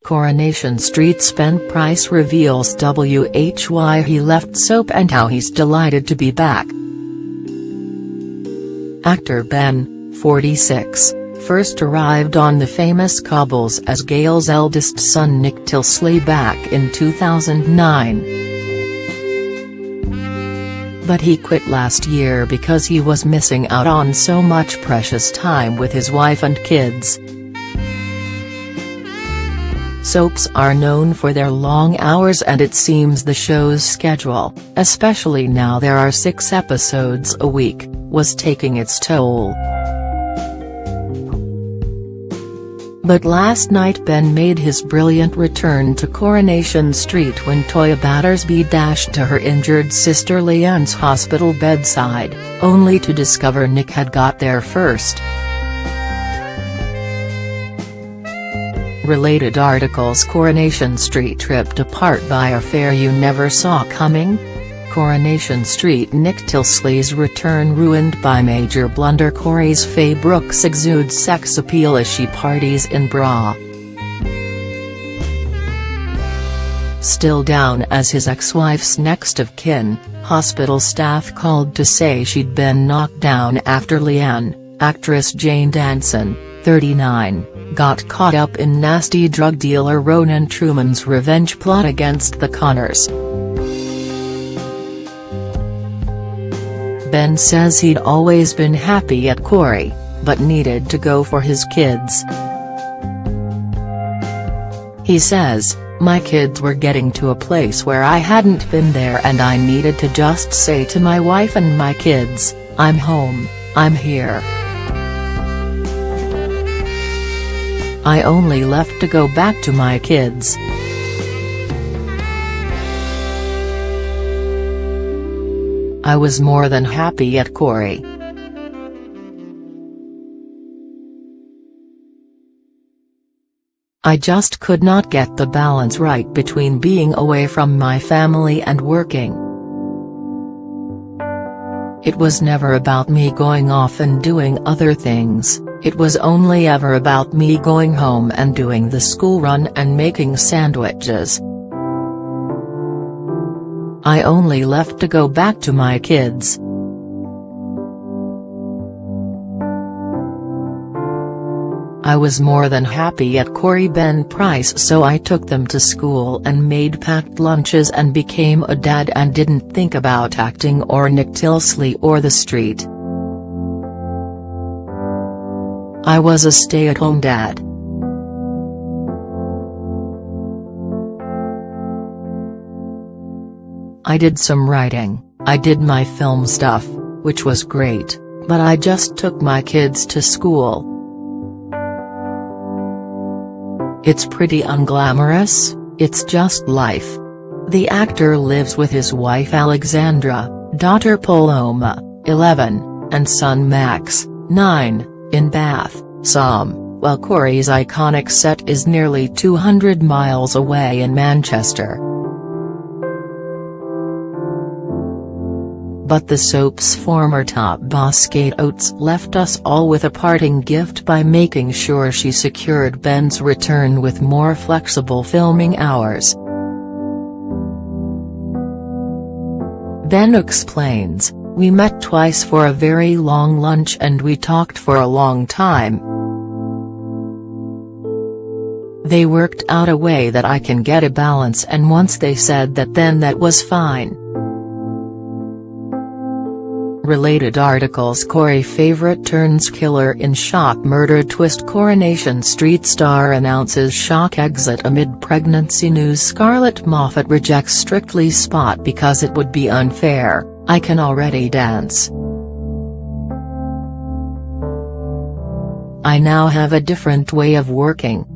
Coronation Street's Ben Price reveals why he left soap and how he's delighted to be back. Actor Ben, 46, first arrived on the famous cobbles as Gail's eldest son Nick Tilsley back in 2009. But he quit last year because he was missing out on so much precious time with his wife and kids. Soaps are known for their long hours, and it seems the show's schedule, especially now there are 6 episodes a week, was taking its toll. But last night Ben made his brilliant return to Coronation Street when Toya Battersby dashed to her injured sister Leanne's hospital bedside, only to discover Nick had got there first. Related articles: Coronation Street ripped apart by affair you never saw coming? Coronation Street Nick Tilsley's return ruined by major blunder. Corey's Faye Brooks exudes sex appeal as she parties in bra. Still down as his ex-wife's next of kin, hospital staff called to say she'd been knocked down after Leanne, actress Jane Danson, 39, got caught up in nasty drug dealer Ronan Truman's revenge plot against the Connors. Ben says he'd always been happy at Corey, but needed to go for his kids. He says, "My kids were getting to a place where I hadn't been there, and I needed to just say to my wife and my kids, I'm home, I'm here. I only left to go back to my kids." "I was more than happy at Corey. I just could not get the balance right between being away from my family and working. It was never about me going off and doing other things, it was only ever about me going home and doing the school run and making sandwiches. I only left to go back to my kids. I was more than happy at Corey." Ben Price: "So I took them to school and made packed lunches and became a dad and didn't think about acting or Nick Tilsley or the street. I was a stay-at-home dad. I did some writing, I did my film stuff, which was great, but I just took my kids to school. It's pretty unglamorous, it's just life." The actor lives with his wife Alexandra, daughter Paloma, 11, and son Max, 9, in Bath, Somme, while Corey's iconic set is nearly 200 miles away in Manchester. But the soap's former top boss Kate Oates left us all with a parting gift by making sure she secured Ben's return with more flexible filming hours. Ben explains, "We met twice for a very long lunch and we talked for a long time. They worked out a way that I can get a balance, and once they said that, then that was fine." Related articles: Corey favorite turns killer in shock murder twist. Coronation Street star announces shock exit amid pregnancy news. Scarlett Moffat rejects Strictly spot because it would be unfair. "I can already dance. I now have a different way of working.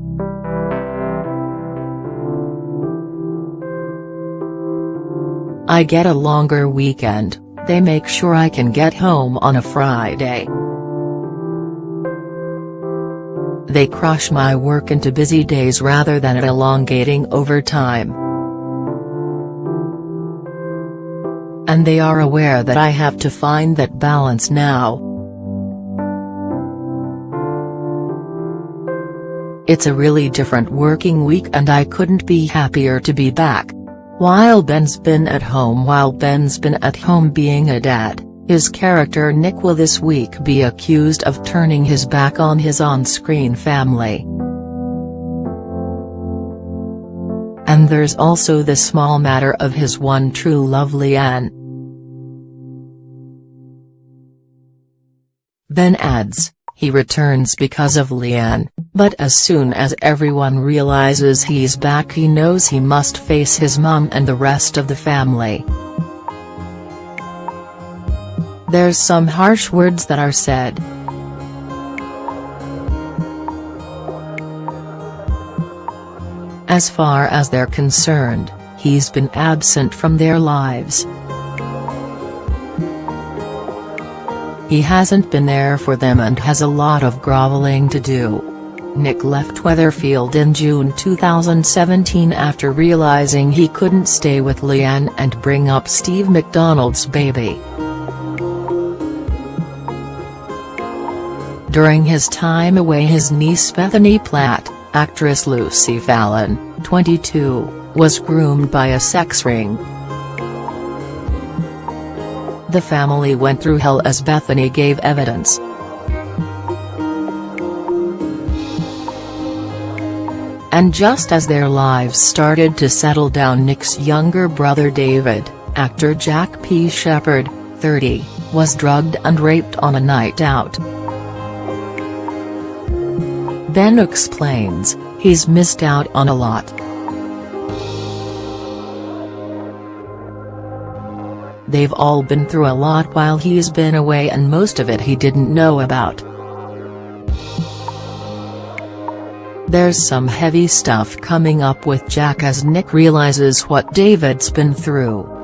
I get a longer weekend. They make sure I can get home on a Friday. They crush my work into busy days rather than it elongating over time. And they are aware that I have to find that balance now. It's a really different working week and I couldn't be happier to be back. While Ben's been at home being a dad, his character Nick will this week be accused of turning his back on his on-screen family. And there's also the small matter of his one true love Leanne. Ben adds, he returns because of Leanne, but as soon as everyone realizes he's back he knows he must face his mum and the rest of the family. There's some harsh words that are said. As far as they're concerned, he's been absent from their lives. He hasn't been there for them and has a lot of groveling to do. Nick left Weatherfield in June 2017 after realizing he couldn't stay with Leanne and bring up Steve McDonald's baby. During his time away, his niece Bethany Platt, actress Lucy Fallon, 22, was groomed by a sex ring. The family went through hell as Bethany gave evidence. And just as their lives started to settle down, Nick's younger brother David, actor Jack P. Shepherd, 30, was drugged and raped on a night out. Ben explains, he's missed out on a lot. They've all been through a lot while he's been away and most of it he didn't know about. There's some heavy stuff coming up with Jack as Nick realizes what David's been through.